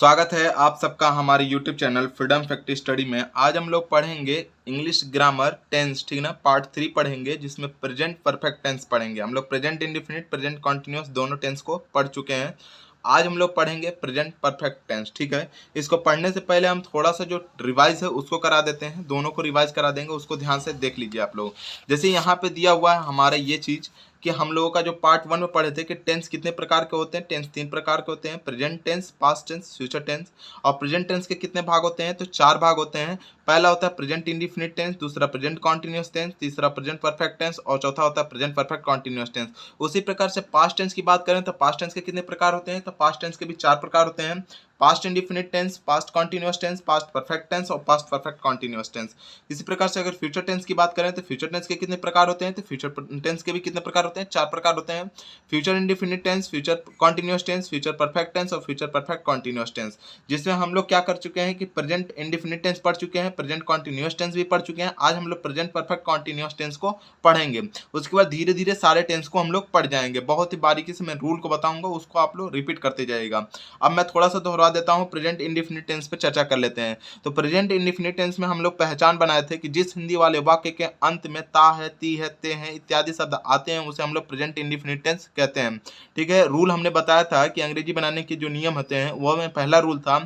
स्वागत है आप सबका हमारे YouTube channel freedom factory study में। आज हम लोग पढ़ेंगे इंग्लिश ग्रामर टेंस, ठीक ना। पार्ट 3 पढ़ेंगे जिसमें प्रेजेंट परफेक्ट टेंस पढ़ेंगे। हम लोग प्रेजेंट इंडेफिनिट, प्रेजेंट कॉन्टिन्यूअस दोनों टेंस को पढ़ चुके हैं। आज हम लोग पढ़ेंगे प्रेजेंट परफेक्ट टेंस, ठीक है। इसको पढ़ने से पहले हम थोड़ा सा जो रिवाइज है उसको करा देते हैं, दोनों को रिवाइज करा देंगे। उसको ध्यान से देख लीजिए आप लोग। जैसे यहाँ पे दिया हुआ है हमारा ये चीज़ कि हम लोगों का जो पार्ट 1 में पढ़े थे कि टेंस कितने प्रकार के होते हैं। टेंस 3 प्रकार के होते हैं, present tense, past tense, future tense. और प्रेजेंट टेंस के कितने भाग होते हैं तो 4 भाग होते हैं। पहला होता है प्रेजेंट इंडिफिनिट टेंस, दूसरा प्रेजेंट कॉन्टिन्यूअस टेंस, तीसरा प्रेजेंट परफेक्ट टेंस और चौथा होता है प्रेजेंट परफेक्ट कॉन्टिन्यूअस टेंस। उसी प्रकार से पास्ट टेंस की बात करें तो पास्ट टेंस के कितने प्रकार होते हैं तो पास्ट टेंस के भी 4 प्रकार होते हैं। Past indefinite tense, past continuous tense, past perfect tense और पास्ट परफेक्ट कॉन्टिन्यूअस टेंस। इसी प्रकार से अगर फ्यूचर टेंस की बात करें तो फ्यूचर टेंस के कितने प्रकार होते हैं तो फ्यूचर टेंस के भी कितने प्रकार होते हैं, 4 प्रकार होते हैं। Future indefinite tense, future continuous tense, future perfect tense और फ्यूचर परफेक्ट कॉन्टिन्यूअस टेंस। जिसमें हम लोग क्या कर चुके हैं कि प्रेजेंट इंडिफिनिट टेंस पढ़ चुके हैं, प्रेजेंट कॉन्टिन्यूअस टेंस भी पढ़ चुके हैं। आज हम लोग प्रेजेंट परफेक्ट कॉन्टिन्यूअस टेंस को पढ़ेंगे। उसके बाद धीरे धीरे सारे टेंस को हम लोग पढ़ जाएंगे। बहुत ही बारीकी से मैं रूल को बताऊंगा, उसको आप लोग रिपीट करते जाइएगा। अब मैं थोड़ा सा दोहरा देता हूँ, प्रेजेंट इंडिफिनिट टेंस पे चर्चा कर लेते हैं। तो प्रेजेंट इंडिफिनिट टेंस में हम लोग पहचान बनाए थे कि जिस हिंदी वाले वाक्य के अंत में ता है, ती है, ते हैं इत्यादि शब्द आते हैं उसे हम लोग प्रेजेंट इंडिफिनिट टेंस कहते हैं, ठीक है। रूल हमने बताया था कि अंग्रेजी बनाने के जो नियम होते हैं वो में पहला रूल था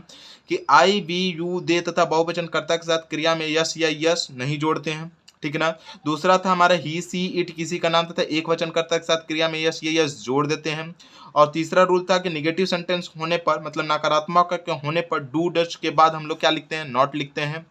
कि आई, बी, यू, दे तथा बहुवचन कर्ता के साथ क्रिया में यस या यस नहीं जोड़ते हैं, ठीक है ना। दूसरा था हमारा ही, सी, इट किसी का नाम तथा एक वचन कर्ता के साथ क्रिया में यस या यस जोड़ देते हैं। और तीसरा रूल था कि निगेटिव सेंटेंस होने पर, मतलब नकारात्मक के होने पर डू डज के बाद हम लोग क्या लिखते हैं, नॉट लिखते हैं।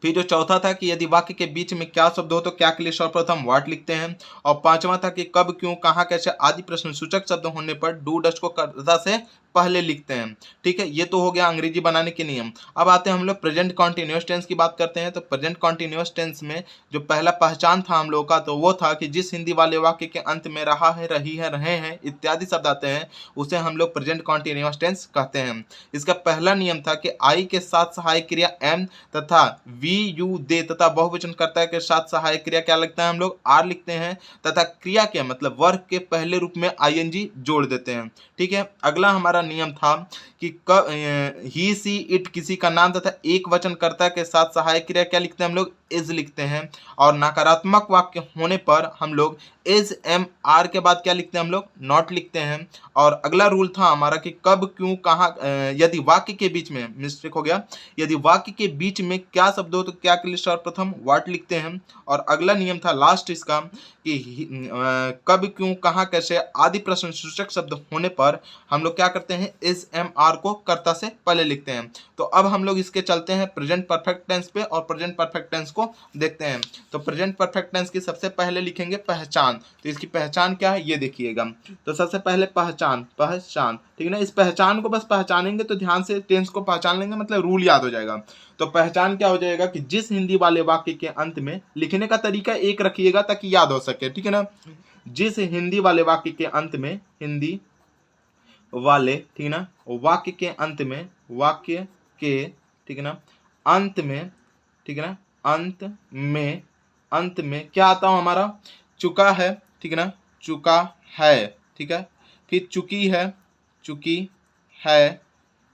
फिर जो चौथा था कि यदि वाक्य के बीच में क्या शब्द हो तो क्या के लिए सर्वप्रथम व्हाट लिखते हैं। और पांचवा था कि कब, क्यों, कहाँ, कैसे आदि प्रश्नसूचक शब्द होने पर डू डज को कर्ता से पहले लिखते हैं, ठीक है। ये तो हो गया अंग्रेजी बनाने के नियम। अब आते हैं हम लोग प्रेजेंट कॉन्टिन्यूअस टेंस की बात करते हैं। तो प्रेजेंट कॉन्टिन्यूअस टेंस में जो पहला पहचान था हम लोग का तो वो था कि जिस हिंदी वाले वाक्य के अंत में रहा है, रही है, रहे हैं इत्यादि शब्द आते हैं उसे हम लोग प्रेजेंट कॉन्टिन्यूअस टेंस कहते हैं। इसका पहला नियम था कि आई के साथ सहायक क्रिया एम तथा वी, यू, दे तथा बहुवचन कर्ता के साथ सहायक क्रिया क्या लगता है, हम लोग आर लिखते हैं तथा क्रिया के मतलब वर्ग के पहले रूप में आईएनजी जोड़ देते हैं, ठीक है। अगला हमारा नियम था कि ही, सी, इट किसी का नाम तथा एक वचन कर्ता के साथ सहायक क्रिया क्या लिखते हैं, हम लोग इज लिखते हैं। और नकारात्मक वाक्य होने पर हम लोग इज, एम, आर के बाद क्या लिखते हैं, हम लोग नॉट लिखते हैं। और अगला रूल था हमारा कि कब, क्यों, कहाँ, यदि वाक्य के बीच में मिस्टेक हो गया, यदि वाक्य के बीच में क्या शब्द हो तो क्या के लिए सर्वप्रथम व्हाट लिखते हैं। और अगला नियम था लास्ट इसका कि कब, क्यों, कहाँ, कैसे आदि प्रश्नसूचक शब्द होने पर हम लोग क्या करते हैं, इज, एम, आर को कर्ता से पहले लिखते हैं। तो अब हम लोग इसके चलते हैं प्रेजेंट परफेक्ट टेंस पे और प्रेजेंट परफेक्ट टेंस को देखते हैं। तो प्रेजेंट परफेक्ट टेंस की सबसे पहले लिखेंगे पहचान। तो इसकी पहचान क्या है ये देखिएगा। तो सबसे पहले पहचान, पहचान, ठीक है ना। इस पहचान को बस पहचानेंगे तो ध्यान से टेंस को पहचान लेंगे, मतलब रूल याद हो जाएगा। तो पहचान क्या हो जाएगा कि जिस हिंदी वाले वाक्य के अंत में, लिखने का तरीका एक रखिएगा ताकि याद हो सके, ठीक है ना। जिस हिंदी वाले वाक्य के अंत में, हिंदी वाले, ठीक है ना, वाक्य के अंत में, वाक्य के, ठीक है ना, अंत में, ठीक है ना, अंत में क्या आता हूं हमारा, चुका है, ठीक है ना, चुका है, ठीक है। फिर चुकी है, चुकी है,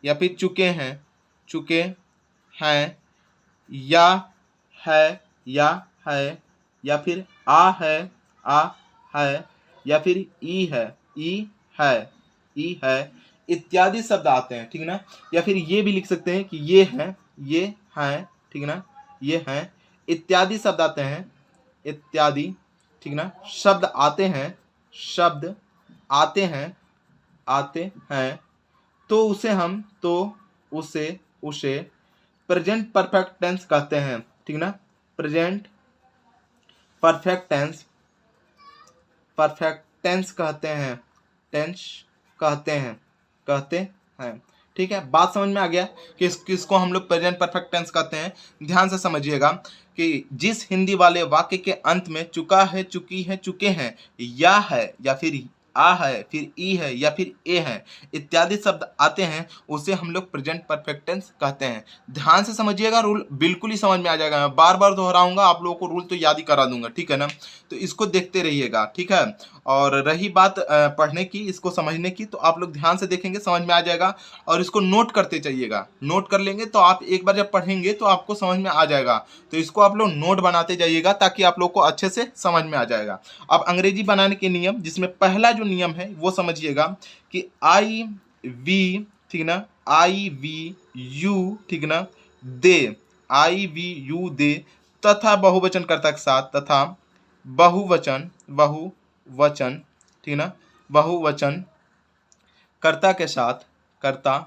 या फिर चुके हैं, चुके हैं, या है, या फिर आ है, या फिर ई है, ई है इत्यादि शब्द आते हैं, ठीक है ना। या फिर ये भी लिख सकते हैं कि ये हैं, ठीक है ना, ये हैं इत्यादि शब्द आते हैं, इत्यादि, ठीक है ना, शब्द आते हैं, शब्द आते हैं तो उसे प्रेजेंट परफेक्ट टेंस कहते हैं, ठीक है ना। प्रेजेंट परफेक्ट टेंस कहते हैं, ठीक है। बात समझ में आ गया कि किसको हम लोग प्रेजेंट परफेक्ट टेंस कहते हैं। ध्यान से समझिएगा कि जिस हिंदी वाले वाक्य के अंत में चुका है, चुकी है, चुके हैं, या है, या फिर आ है, फिर ई है, या फिर ए है इत्यादि शब्द आते हैं उसे हम लोग प्रेजेंट परफेक्ट टेंस कहते हैं। ध्यान से समझिएगा, रूल बिल्कुल ही समझ में आ जाएगा। मैं बार बार दोहराऊंगा, आप लोगों को रूल तो याद ही करा दूंगा, ठीक है ना। तो इसको देखते रहिएगा, ठीक है। और रही बात पढ़ने की, इसको समझने की, तो आप लोग ध्यान से देखेंगे, समझ में आ जाएगा और इसको नोट करते जाइएगा। नोट कर लेंगे तो आप एक बार जब पढ़ेंगे तो आपको समझ में आ जाएगा। तो इसको आप लोग नोट बनाते जाइएगा ताकि आप लोग को अच्छे से समझ में आ जाएगा। अब अंग्रेजी बनाने के नियम, जिसमें पहला जो नियम है वो समझिएगा कि आई वी, ठीक ना, आई वी यू, ठीक ना, दे, आई वी यू दे, तथा बहुवचन कर्ता के साथ, तथा बहुवचन, बहुवचन, ठीक ना, बहुवचन कर्ता के साथ, कर्ता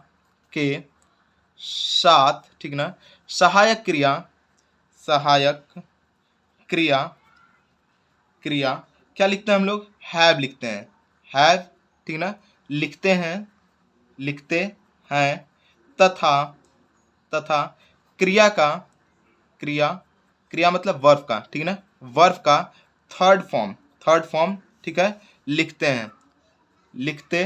के साथ, ठीक ना, सहायक क्रिया, सहायक क्रिया, क्रिया क्या लिखते हैं हम लोग? हैव लिखते हैं, हैव, ठीक ना, लिखते हैं, लिखते हैं, तथा, तथा क्रिया का, क्रिया, क्रिया मतलब वर्ब का, ठीक ना, वर्ब का थर्ड फॉर्म, थर्ड फॉर्म, ठीक है, लिखते हैं, लिखते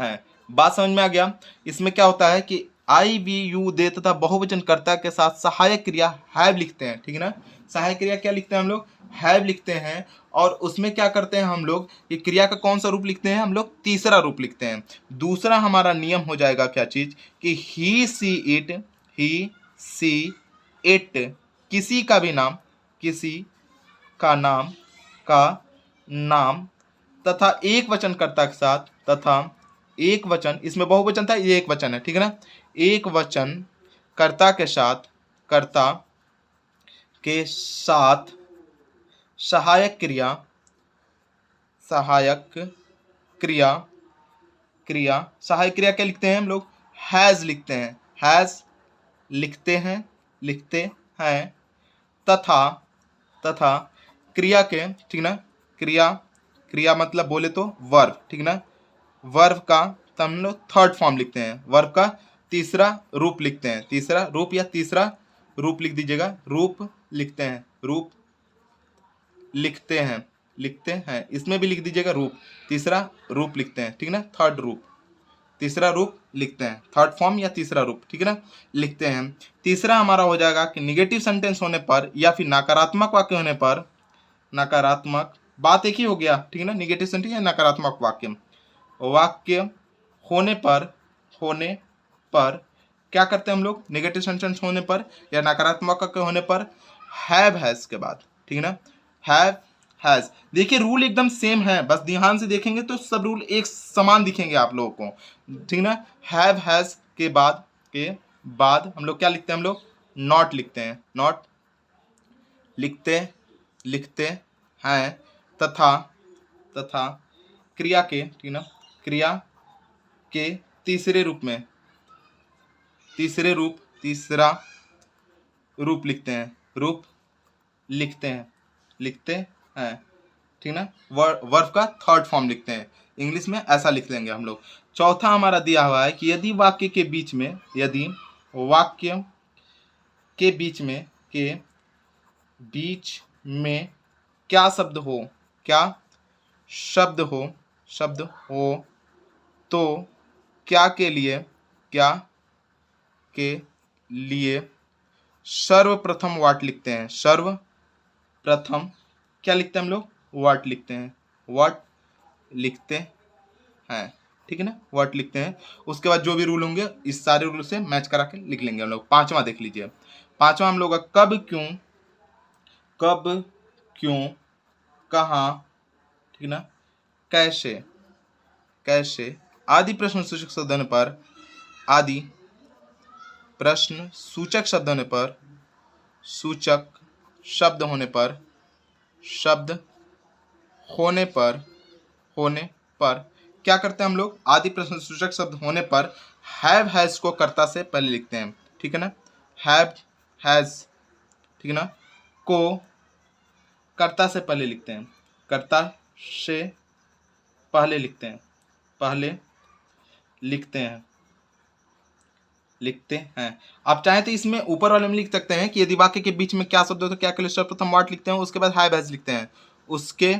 हैं। बात समझ में आ गया? इसमें क्या होता है कि आई वी यू दे तथा बहुवचन कर्ता के साथ सहायक क्रिया हैव लिखते हैं, ठीक है ना। सहायक क्रिया क्या लिखते हैं हम लोग? हैव लिखते हैं। और उसमें क्या करते हैं हम लोग, ये क्रिया का कौन सा रूप लिखते हैं हम लोग? तीसरा रूप लिखते हैं। दूसरा हमारा नियम हो जाएगा क्या चीज कि ही see it, he see it, किसी का भी नाम, किसी का नाम, का नाम, तथा एक वचन कर्ता के साथ, तथा एक वचन, इसमें बहुवचन था, ये एक वचन है, ठीक है ना, एक वचन कर्ता के साथ, कर्ता के साथ सहायक क्रिया, सहायक क्रिया, क्रिया, सहायक क्रिया क्या लिखते हैं हम लोग? हैज लिखते हैं, हैज लिखते हैं, लिखते हैं, तथा, तथा क्रिया के, ठीक ना, क्रिया, क्रिया मतलब बोले तो वर्ब, ठीक ना, वर्ब का तो हम लोग थर्ड फॉर्म लिखते हैं, वर्ब का तीसरा रूप लिखते हैं, तीसरा रूप या तीसरा रूप लिख दीजिएगा, रूप लिखते हैं, रूप लिखते हैं, लिखते हैं, इसमें भी लिख दीजिएगा रूप, तीसरा रूप लिखते हैं, ठीक ना, थर्ड रूप, तीसरा रूप लिखते हैं, थर्ड फॉर्म या तीसरा रूप, ठीक है ना, लिखते हैं। तीसरा हमारा हो जाएगा कि निगेटिव सेंटेंस होने पर या फिर नकारात्मक वाक्य होने पर, नकारात्मक, बात एक ही हो गया, ठीक है ना, निगेटिव सेंटेंस या नकारात्मक वाक्य, वाक्य होने पर, होने पर क्या करते हैं हम लोग? नेगेटिव सेंटेंस होने पर या नकारात्मक वाक्य होने पर हैव हैज के बाद, ठीक है ना, हैव हैज। देखिए रूल एकदम सेम है, बस ध्यान से देखेंगे तो सब रूल एक समान दिखेंगे आप लोगों को, ठीक ना। हैव हैज के बाद हम लोग क्या लिखते हैं? हम लोग नॉट लिखते हैं, नॉट लिखते, लिखते हैं, तथा, तथा क्रिया के, ठीक ना, क्रिया के तीसरे रूप में, तीसरे रूप, तीसरा रूप लिखते हैं, रूप लिखते हैं, लिखते हैं, ठीक ना, वर्ब का थर्ड फॉर्म लिखते हैं, इंग्लिश में ऐसा लिख लेंगे हम लोग। चौथा हमारा दिया हुआ है कि यदि वाक्य के बीच में, यदि वाक्य के बीच में, के बीच में क्या शब्द हो, क्या शब्द हो, शब्द हो तो क्या के लिए, क्या के लिए सर्वप्रथम वाट लिखते हैं, सर्वप्रथम क्या लिखते हैं हम लोग? वाट लिखते हैं, वाट लिखते हैं, ठीक है ना, वाट लिखते हैं। उसके बाद जो भी रूल होंगे इस सारे रूल से मैच करा के लिख लेंगे हम लोग। पांचवा देख लीजिए, पांचवा हम लोग का कब क्यों, कब क्यों, कहाँ, ठीक ना, कैसे, कैसे आदि प्रश्न सूचक शब्द होने पर, आदि प्रश्न सूचक शब्द होने पर, सूचक शब्द होने पर, शब्द होने पर, होने पर क्या करते हैं हम लोग? आदि प्रश्न सूचक शब्द होने पर हैव हैज को कर्ता से पहले लिखते हैं, ठीक है ना, हैव हैज, ठीक है ना, को कर्ता से पहले लिखते हैं, कर्ता से पहले लिखते हैं, पहले लिखते हैं, लिखते हैं। आप चाहे तो इसमें ऊपर वाले में लिख सकते हैं कि यदि वाक्य के बीच में क्या शब्द हो तो क्या के लिए सर्वप्रथम वाट लिखते हैं, उसके बाद हैव हैज लिखते हैं, उसके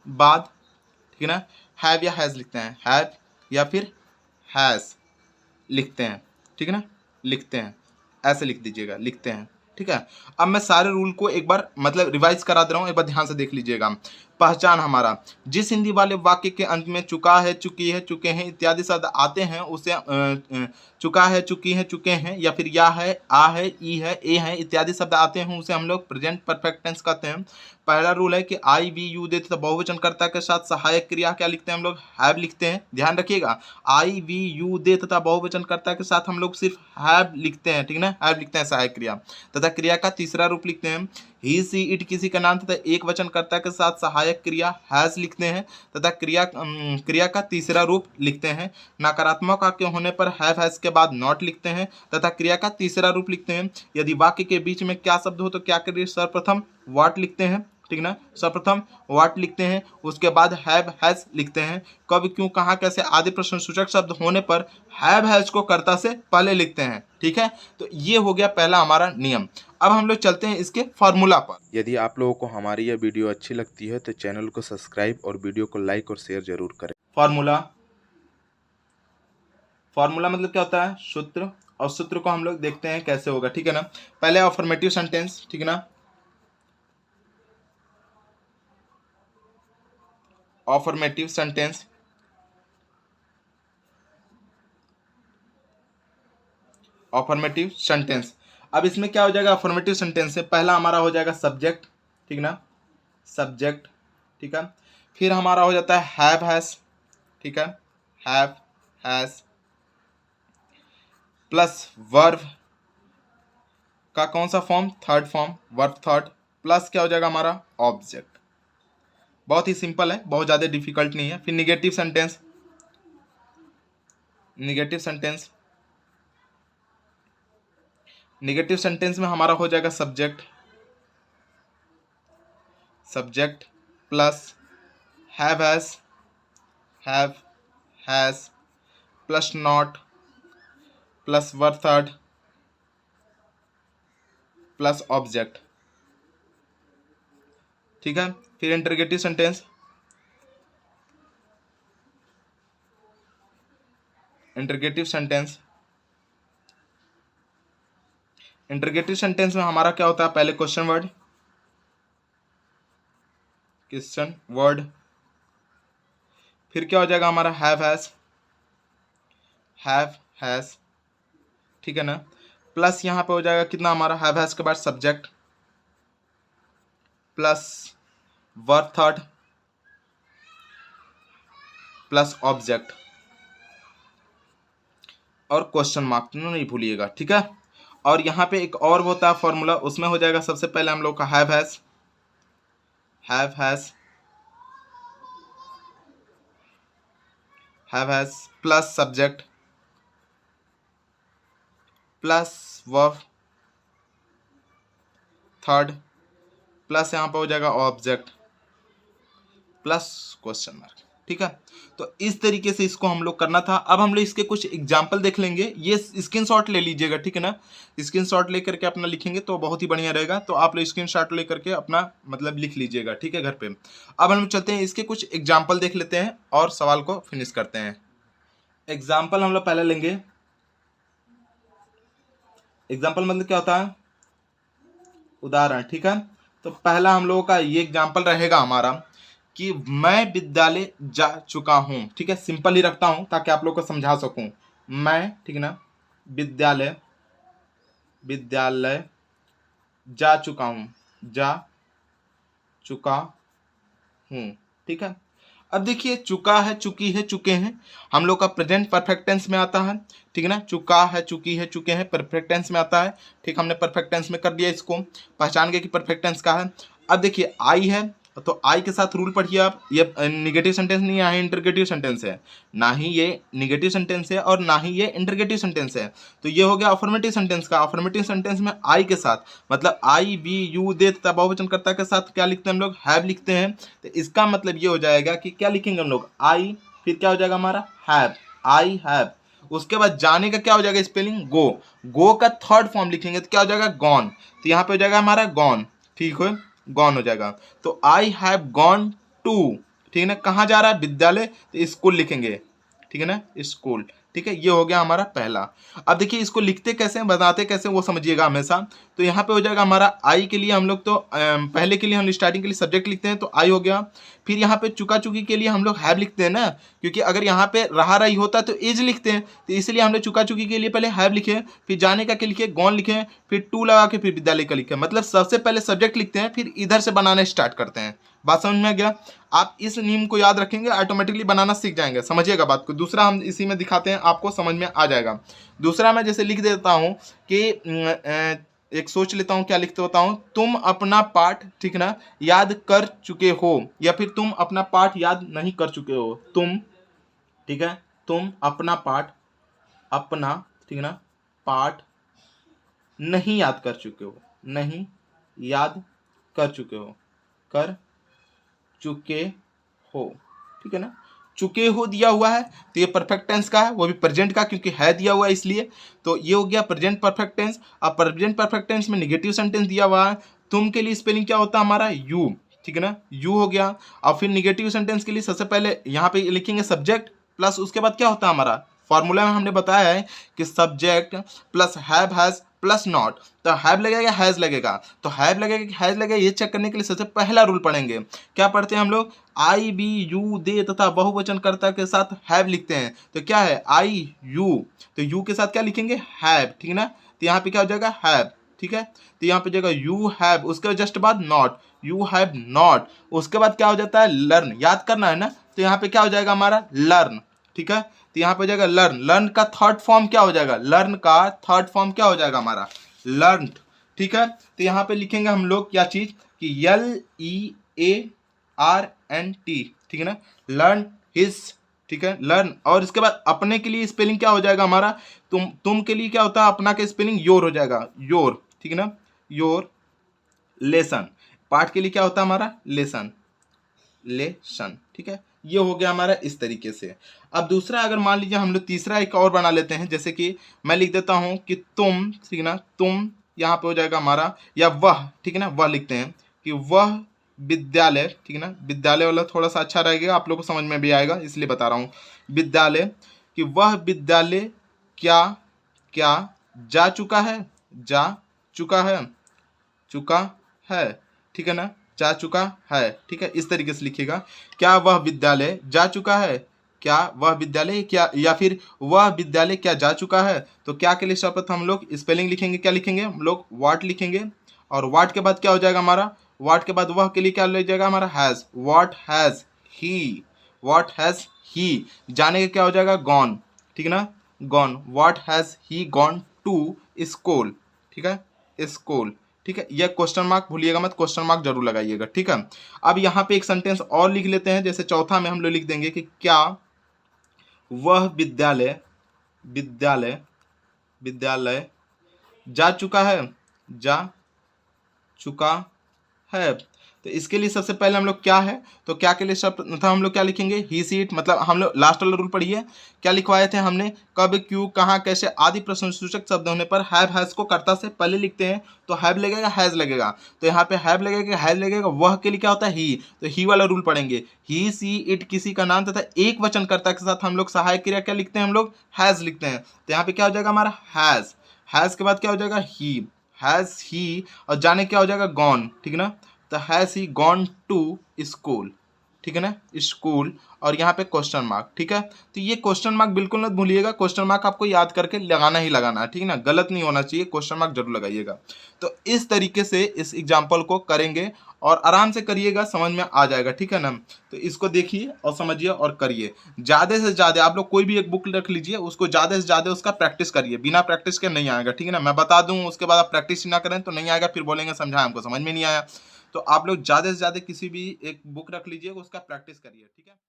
बाद, ठीक है ना, हैव या हैज लिखते हैं, हैव या फिर हैज लिखते हैं, ठीक है ना, लिखते हैं, ऐसे लिख दीजिएगा, लिखते हैं, ठीक है। अब मैं सारे रूल को एक बार मतलब रिवाइज करा दे रहा हूँ, एक बार ध्यान से देख लीजिएगा। पहचान हमारा जिस हिंदी वाले वाक्य के अंत में चुका है, चुकी है, चुके हैं इत्यादि शब्द आते हैं उसे चुका है, चुकी है, चुके हैं, या फिर या है, आ है, ई है, ए है इत्यादि शब्द आते हैं उसे हम लोग प्रेजेंट परफेक्ट टेंस कहते हैं। पहला रूल है कि आई वी यू दे तथा बहुवचनकर्ता के साथ सहायक क्रिया क्या लिखते हैं हम लोग, हैव लिखते हैं। ध्यान रखिएगा, आई वी यू दे तथा बहुवचनकर्ता के साथ हम लोग सिर्फ हैव लिखते हैं, ठीक ना, हैव लिखते हैं सहायक क्रिया। तथा क्रिया का तीसरा रूप लिखते हैं ही सी इट किसी का नाम तथा एक वचनकर्ता के साथ सहायक क्रिया हैज लिखते हैं। तथा क्रिया का तीसरा रूप लिखते हैं नकारात्मक वाक्य होने पर हैव हैज के बाद नॉट लिखते हैं। तथा क्रिया का तीसरा रूप लिखते हैं यदि वाक्य के बीच में क्या शब्द हो तो क्या करिए, सर्वप्रथम व्हाट लिखते हैं, ठीक ना, सर्वप्रथम व्हाट लिखते हैं, उसके बाद हैव हैज लिखते हैं। कब, क्यों, कहाँ, कैसे आदि प्रश्नसूचक शब्द होने पर हैव हैज को कर्ता से पहले लिखते हैं, ठीक है। तो ये हो गया पहला हमारा नियम। अब हम लोग चलते हैं इसके फार्मूला पर। यदि आप लोगों को हमारी यह वीडियो अच्छी लगती है तो चैनल को सब्सक्राइब और वीडियो को लाइक और शेयर जरूर करें। फार्मूला मतलब क्या होता है, सूत्र, और सूत्र को हम लोग देखते हैं कैसे होगा, ठीक है ना। पहले अफर्मेटिव सेंटेंस, ठीक है ना, अफर्मेटिव सेंटेंस, अफर्मेटिव सेंटेंस। अब इसमें क्या हो जाएगा, अफर्मेटिव सेंटेंस से पहला हमारा हो जाएगा सब्जेक्ट, ठीक ना, सब्जेक्ट, ठीक है। फिर हमारा हो जाता है हैव हैज, ठीक है, हैव हैज प्लस वर्ब का कौन सा form, third form, verb third, plus क्या हो जाएगा हमारा ऑब्जेक्ट। बहुत ही सिंपल है, बहुत ज़्यादा डिफिकल्ट नहीं है। फिर negative sentence, negative sentence, negative sentence में हमारा हो जाएगा subject, subject plus have has plus not plus verb third plus object, ठीक है। फिर interrogative sentence, interrogative sentence, interrogative sentence में हमारा क्या होता है, पहले क्वेश्चन वर्ड, क्वेश्चन वर्ड, फिर क्या हो जाएगा हमारा हैव हैज, ठीक है ना, प्लस यहाँ पे हो जाएगा कितना हमारा हैव हैज के बाद subject plus verb third plus object और क्वेश्चन मार्क, तीनों नहीं भूलिएगा, ठीक है। और यहाँ पे एक और होता है फॉर्मूला, उसमें हो जाएगा सबसे पहले हम लोग का have has plus subject plus verb third plus यहाँ पे हो जाएगा ऑब्जेक्ट प्लस क्वेश्चन मार्क, ठीक है। तो इस तरीके से इसको हम लोग करना था। अब हम लोग इसके कुछ एग्जाम्पल देख लेंगे, ये स्क्रीनशॉट ले लीजिएगा, ठीक है ना, स्क्रीनशॉट लेकर के अपना लिखेंगे तो बहुत ही बढ़िया रहेगा। तो आप लोग स्क्रीनशॉट लेकर के अपना मतलब लिख लीजिएगा, ठीक है, घर पे। अब हम चलते हैं इसके कुछ एग्जाम्पल देख लेते हैं और सवाल को फिनिश करते हैं। एग्जाम्पल हम लोग पहले लेंगे, एग्जाम्पल मतलब क्या होता है, उदाहरण, ठीक है। तो पहला हम लोगों का ये एग्जाम्पल रहेगा हमारा कि मैं विद्यालय जा चुका हूँ, ठीक है, सिंपल ही रखता हूँ ताकि आप लोग को समझा सकूँ। मैं, ठीक है ना, विद्यालय जा चुका हूँ, ठीक है। अब देखिए चुका है, चुकी है, चुके हैं, हम लोग का प्रेजेंट परफेक्ट टेंस में आता है, ठीक है ना, चुका है, चुकी है, चुके हैं परफेक्ट टेंस में आता है, ठीक। हमने परफेक्ट टेंस में कर दिया, इसको पहचान गए कि परफेक्ट टेंस का है। अब देखिए आई है, तो आई के साथ रूल पढ़िए आप, ये निगेटिव सेंटेंस नहीं है, इंटरगेटिव सेंटेंस है, ना ही ये निगेटिव सेंटेंस है और ना ही ये इंटरगेटिव सेंटेंस है। तो ये हो गया अफर्मेटिव सेंटेंस का। अफर्मेटिव सेंटेंस में आई के साथ मतलब आई वी यू दे तथा बहुवचनकर्ता के साथ क्या लिखते हैं हम लोग, हैव लिखते हैं। तो इसका मतलब ये हो जाएगा कि क्या लिखेंगे हम लोग, आई, फिर क्या हो जाएगा हमारा हैव, आई हैव, उसके बाद जाने का क्या हो जाएगा स्पेलिंग, गो का थर्ड फॉर्म लिखेंगे तो क्या हो जाएगा गॉन, तो यहाँ पे हो जाएगा हमारा गॉन, ठीक है, गॉन हो जाएगा। तो आई हैव गॉन टू, ठीक है ना, कहाँ जा रहा है, विद्यालय, तो स्कूल लिखेंगे, ठीक है ना, स्कूल। ठीक है, ये हो गया हमारा पहला। अब देखिए इसको लिखते कैसे हैं, बताते कैसे वो समझिएगा हमेशा। तो यहाँ पे हो जाएगा हमारा आई के लिए हम लोग तो पहले के लिए हम स्टार्टिंग के लिए सब्जेक्ट लिखते हैं तो आई हो गया। फिर यहाँ पे चुका चुकी के लिए हम लोग हैव लिखते हैं ना, क्योंकि अगर यहाँ पे रहा रही होता तो इज लिखते हैं, तो इसलिए हमने चुका चुकी के लिए पहले हैव लिखे, फिर जाने का के लिखे गॉन लिखे, फिर टू लगा के फिर विद्यालय का लिखे। मतलब सबसे पहले सब्जेक्ट लिखते हैं फिर इधर से बनाना स्टार्ट करते हैं। बात समझ में आ गया? आप इस नियम को याद रखेंगे ऑटोमेटिकली बनाना सीख जाएंगे। समझिएगा बात को। दूसरा हम इसी में दिखाते हैं, आपको समझ में आ जाएगा। दूसरा मैं जैसे लिख देता हूँ कि एक सोच लेता हूँ क्या लिखते होता हूँ, तुम अपना पाठ, ठीक ना, याद कर चुके हो, या फिर तुम अपना पाठ याद नहीं कर चुके हो। तुम, ठीक है, तुम अपना पाठ, अपना, ठीक ना, पाठ नहीं याद कर चुके हो, नहीं याद कर चुके हो, कर चुके हो, ठीक है ना। चुके हो दिया हुआ है तो ये परफेक्ट टेंस का है, वो भी प्रेजेंट का, क्योंकि है दिया हुआ है इसलिए। तो ये हो गया प्रेजेंट परफेक्ट टेंस। अब प्रेजेंट परफेक्ट टेंस में नेगेटिव सेंटेंस दिया हुआ है। तुम के लिए स्पेलिंग क्या होता है हमारा, यू, ठीक है ना, यू हो गया। अब फिर नेगेटिव सेंटेंस के लिए सबसे पहले यहाँ पे लिखेंगे सब्जेक्ट प्लस उसके बाद क्या होता है हमारा, फॉर्मूला में हमने बताया है कि subject plus have has plus not. तो हैव लगेगा हैज लगेगा, तो हैव लगेगा कि हैज लगेगा, ये चेक करने के लिए सबसे पहला रूल पढ़ेंगे। क्या पढ़ते हैं हम लोग, आई बी यू दे तथा बहुवचन कर्ता के साथ हैव लिखते हैं। तो क्या है, आई यू, तो यू के साथ क्या लिखेंगे, हैव, ठीक है ना। तो यहाँ पे क्या हो जाएगा, हैव, ठीक है। तो यहाँ पे जाएगा यू हैव, उसके जस्ट बाद नॉट, यू हैव नॉट। उसके बाद क्या हो जाता है, लर्न, याद करना है ना, तो यहाँ पे क्या हो जाएगा हमारा, लर्न, ठीक है। तो यहाँ पे जाएगा लर्न, लर्न का थर्ड फॉर्म क्या हो जाएगा, लर्न का थर्ड फॉर्म क्या हो जाएगा हमारा, लर्न, ठीक है। तो यहाँ पे लिखेंगे हम लोग क्या चीज कि LEARNT, ठीक है ना, लर्न हिज, ठीक है, लर्न। और इसके बाद अपने के लिए स्पेलिंग क्या हो जाएगा हमारा, तुम के लिए क्या होता है अपना का स्पेलिंग, योर हो जाएगा, योर, ठीक है ना, योर। लेसन, पाठ के लिए क्या होता है हमारा, लेसन, लेसन, ठीक है। ये हो गया हमारा इस तरीके से। अब दूसरा अगर मान लीजिए हम लोग तीसरा एक और बना लेते हैं, जैसे कि मैं लिख देता हूं कि तुम, ठीक है ना, तुम यहाँ पे हो जाएगा हमारा, या वह, ठीक है ना, वह लिखते हैं कि वह विद्यालय, ठीक है ना, विद्यालय वाला थोड़ा सा अच्छा रहेगा, आप लोग को समझ में भी आएगा इसलिए बता रहा हूँ। विद्यालय, कि वह विद्यालय क्या क्या जा चुका है, जा चुका है, चुका है, ठीक है ना, जा चुका है, ठीक है। इस तरीके से लिखिएगा, क्या वह विद्यालय जा चुका है, क्या वह विद्यालय क्या, या फिर वह विद्यालय क्या जा चुका है। तो क्या के लिए सर्वप्रथम हम लोग स्पेलिंग लिखेंगे, क्या लिखेंगे हम लोग, व्हाट लिखेंगे, और व्हाट के बाद क्या हो जाएगा हमारा, व्हाट के बाद वह के लिए क्या ले जाएगा हमारा, has, what has he, what has he. जाने का क्या हो जाएगा, गॉन, ठीक है ना, gone, what has he gone to school, ठीक है, स्कूल, ठीक है। यह क्वेश्चन मार्क भूलिएगा मत, क्वेश्चन मार्क जरूर लगाइएगा, ठीक है। अब यहाँ पे एक सेंटेंस और लिख लेते हैं, जैसे चौथा में हम लोग लिख देंगे कि क्या वह विद्यालय, विद्यालय, विद्यालय जा चुका है, जा चुका है। तो इसके लिए सबसे पहले हम लोग क्या है, तो क्या के लिए शब्द था हम लोग क्या लिखेंगे, ही सी इट। मतलब हम लोग लास्ट वाला रूल पढ़िए, क्या लिखवाए थे हमने, कब क्यों कहाँ कैसे आदि प्रश्नसूचक शब्द होने पर हैव हैज को कर्ता से पहले लिखते हैं, तो हैव लगेगा हैज लगेगा। तो यहाँ पे हैव लगेगा हैज लगेगा। वह के लिए क्या होता है, ही, तो ही वाला रूल पढ़ेंगे, ही सी इट किसी का नाम तथा एक वचन कर्ता के साथ हम लोग सहायक क्रिया क्या लिखते हैं, हम लोग हैज लिखते हैं। तो यहाँ पे क्या हो जाएगा हमारा, हैज, हैज के बाद क्या हो जाएगा, ही, हैज ही, और जाने क्या हो जाएगा, गॉन, ठीक है ना। तो has he gone to school, ठीक है ना, स्कूल, और यहाँ पे क्वेश्चन मार्क, ठीक है। तो ये क्वेश्चन मार्क बिल्कुल मत भूलिएगा, क्वेश्चन मार्क आपको याद करके लगाना ही लगाना है, ठीक है ना, गलत नहीं होना चाहिए, क्वेश्चन मार्क जरूर लगाइएगा। तो इस तरीके से इस एग्जाम्पल को करेंगे और आराम से करिएगा, समझ में आ जाएगा, ठीक है ना। तो इसको देखिए और समझिए और करिए। ज़्यादा से ज़्यादा आप लोग कोई भी एक बुक रख लीजिए, उसको ज़्यादा से ज़्यादा उसका प्रैक्टिस करिए, बिना प्रैक्टिस के नहीं आएगा, ठीक है ना। मैं बता दूँ उसके बाद आप प्रैक्टिस ना करें तो नहीं आएगा, फिर बोलेंगे समझाया हमको समझ में नहीं आया। तो आप लोग ज़्यादा से ज़्यादा किसी भी एक बुक रख लीजिए, उसका प्रैक्टिस करिए, ठीक है।